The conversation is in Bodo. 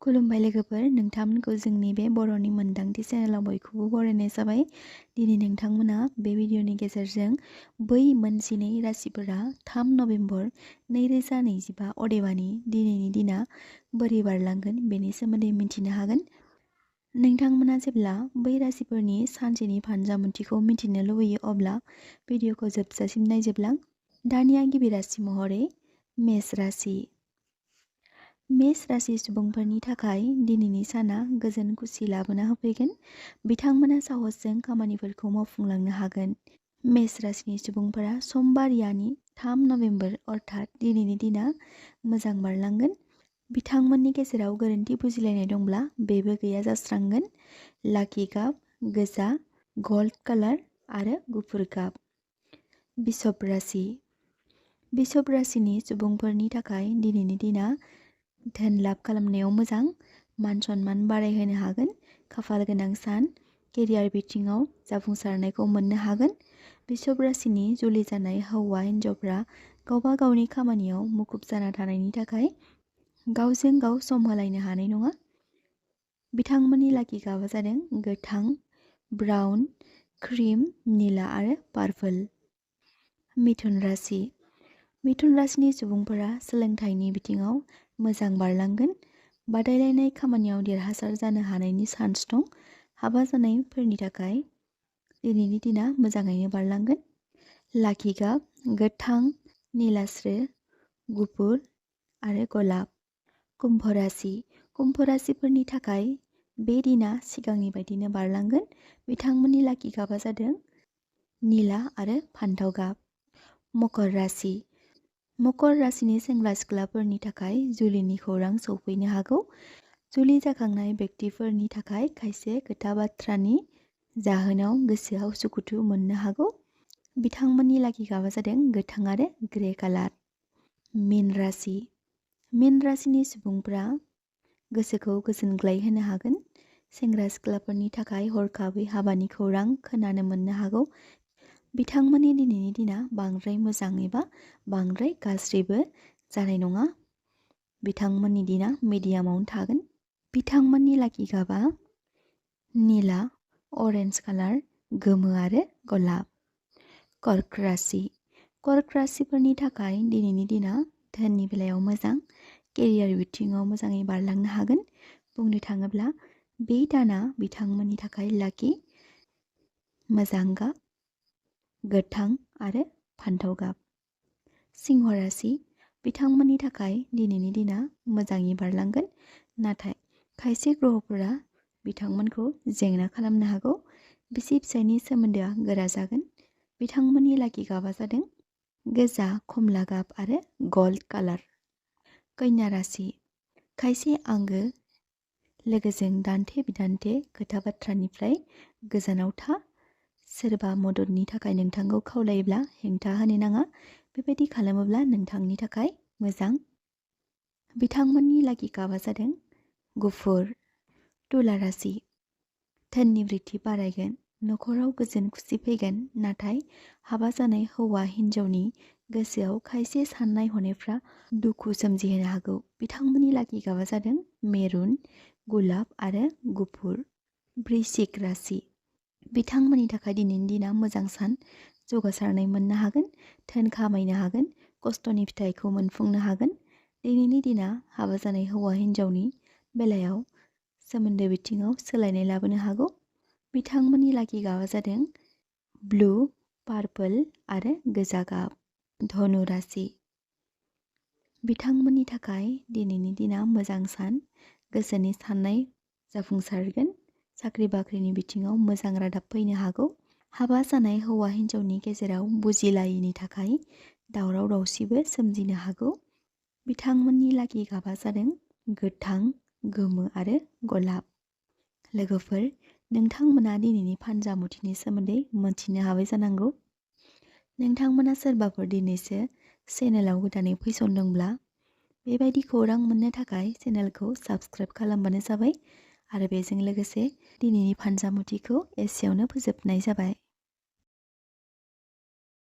खुलुमबाय लोगोफोर, नोंथांमोनखौ जोंनि बे बर'नि मोनदांथि चेनेलाव बयखौबो बरायनाय जाबाय। दिनै नोंथांमोना बे भिडिअनि गेजेरजों बै मोनजिनै राशिफोरा 3 नभेम्बर 2025 अदेबानि दिनैनि दिना बोरै बारलांगोन बेनि सोमोन्दै मिथिनो हागोन। नोंथांमोना जेब्ला बै राशिफोरनि सानसेनि फानजामुथिखौ मिथिनो लुबैयो अब्ला भिडिअखौ जोबजासिम नायजोबलां। दानिया गिबि राशि महरै मेष राशि। मेष राशि सुबुंफोरनि थाखाय दिनैनि साना गोजोन खुसि लाबोना होफैगोन। बिथांमोना साहसजों खामानिफोरखौ मावफुंलांनो हागोन। मेष राशिनि सुबुंफोरा समबारियानि 3 नभेम्बर अर्थात दिनैनि दिना मोजां बारलांगोन। बिथांमोननि गेजेराव गोरोन्थि बुजिलायनाय दंब्ला बेबो गैया जास्रांगोन। लाकि गाब गोजा, गल्ड कालार आरो गुफुर गाब। बिषभ राशि। बिषभ राशिनि सुबुंफोरनि थाखाय दिनैनि दिना धोन लाभ खालामनायाव मोजां, मान सन्मान बारायहोनो हागोन। खाफाल गोनां सान, केरियार बिथिङाव जाफुंसारनायखौ मोननो हागोन। बिषभ राशिनि जुलि जानाय हौवा हिन्जावफ्रा गावबा गावनि खामानियाव मुखुब जाना थानायनि थाखाय गावजों गाव सम होलायनो हानाय नङा। बिथांमोननि लाकि गाबा जादों गोथां, ब्राउन, क्रिम, निला आरो पार्पल। मिथुन राशि। मिथुन राशिनि सुबुंफोरा सोलोंथाइनि बिथिङाव मोजां बारलांगोन। बादायलायनाय खामानियाव देरहासार जानो हानायनि चान्स दं। हाबा जानायफोरनि थाखाय दिनैनि दिना मोजाङैनो बारलांगोन। लाकि गाब गोथां, निलास्रो, गुफुर आरो गलाब। कुम्भ राशि। कुम्भ राशिफोरनि थाखाय बे दिना सिगांनि बायदिनो बारलांगोन। बिथांमोननि लाकि गाबा जादों निला आरो फान्थाव गाब। मकर राशि। मकर राशिनि सेंग्रा सिख्लाफोरनि थाखाय जुलिनि खौरां सौफैनो हागौ। जुलि जाखांनाय व्यक्तिफोरनि थाखाय खायसे खोथा बाथ्रानि जाहोनाव गोसोआव उसुखुथु मोननो हागौ। बिथांमोननि लाकि गाबा जादों गोथां आरो ग्रे कालार। मीन राशि। मीन राशिनि सुबुंफ्रा गोसोखौ गोजोनग्लाय होनो हागोन। सेंग्रा सिख्लाफोरनि थाखाय हरखाबै हाबानि खौरां खोनानो मोननो हागौ। बिथांमोननि दिनैनि दिना बांद्राय मोजां एबा बांद्राय गाज्रिबो जानाय नङा। बिथांमोननि दिना मिडियामावनो थागोन। बिथांमोननि लाकि गाबा निला, अरेन्ज कालार, गोमो आरो गलाब। कर्क राशि। कर्क राशिफोरनि थाखाय दिनैनि दिना धोननि बेलायाव मोजां, केरियार बिथिङाव मोजाङै बारलांनो हागोन। बुंनो थाङोब्ला बे दाना बिथांमोननि थाखाय लाकि मोजां गाब गोथां आरो फान्थाव गाब। सिंह राशि। बिथांमोननि थाखाय दिनैनि दिना मोजाङै बारलांगोन, नाथाय खायसे ग्रहफोरा बिथांमोनखौ जेंना खालामनो हागौ। बिसि फिसायनि सोमोन्दोआ गोरा जागोन। बिथांमोननि लाकि गाबा जादों गोजा, खमला गाब आरो गल्ड कालार। कन्या राशि। खायसे आंगो लोगोजों दान्थे बिदान्थे खोथा बाथ्रानिफ्राय गोजानाव था। सोरबा मददनि थाखाय नोंथांखौ खावलायोब्ला हेंथा होनो नाङा। बेबायदि खालामोब्ला नोंथांनि थाखाय मोजां। बिथांमोननि लाकि गाबा जादों गुफुर। तुला राशि। धोननि बृद्धि बारायगोन, नखराव गोजोन खुसि फैगोन, नाथाय हाबा जानाय हौवा हिन्जावनि गोसोआव खायसे साननाय हनायफ्रा दुखु सोमजिहोनो हागौ। बिथांमोननि लाकि गाबा जादों मेरुन, गुलाब आरो गुफुर। वृश्चिक राशि। बिथांमोननि थाखाय दिनैनि दिना मोजां सान, जौगासारनाय मोननो हागोन, धोन खामायनो हागोन, खस्थ'नि फिथाइखौ मोनफुंनो हागोन। दिनैनि दिना हाबा जानाय हौवा हिन्जावनि बेलायाव सोमोन्दो बिथिङाव सोलायनाय लाबोनो हागौ। बिथांमोननि लाकि गाबा जादों ब्लु, पार्पल आरो गोजा गाब। धनु राशि। बिथांमोननि थाखाय दिनैनि दिना मोजां सान, गोसोनि साननाय जाफुंसारगोन। साख्रि बाख्रिनि बिथिङाव मोजां रादाब फैनो हागौ। हाबा जानाय हौवा हिन्जावनि गेजेराव बुजिलायैनि थाखाय दावराव दावसिबो सोमजिनो हागौ। बिथांमोननि लाकि गाबा जादों गोथां, गोमो आरो गलाब। लोगोफोर, नोंथांमोना दिनैनि फानजामुथिनि सोमोन्दै मोनथिनो हाबाय जानांगौ। नोंथांमोना सोरबाफोर दिनैसो चेनेलाव गोदानै फैसनदोंब्ला बेबायदि खौरां मोननो थाखाय चेनेलखौ साबस्क्राइब खालामबानो जाबाय आरो बेजों लोगोसे दिनैनि फानजामुथिखौ एसेयावनो फोजोबनाय जाबाय।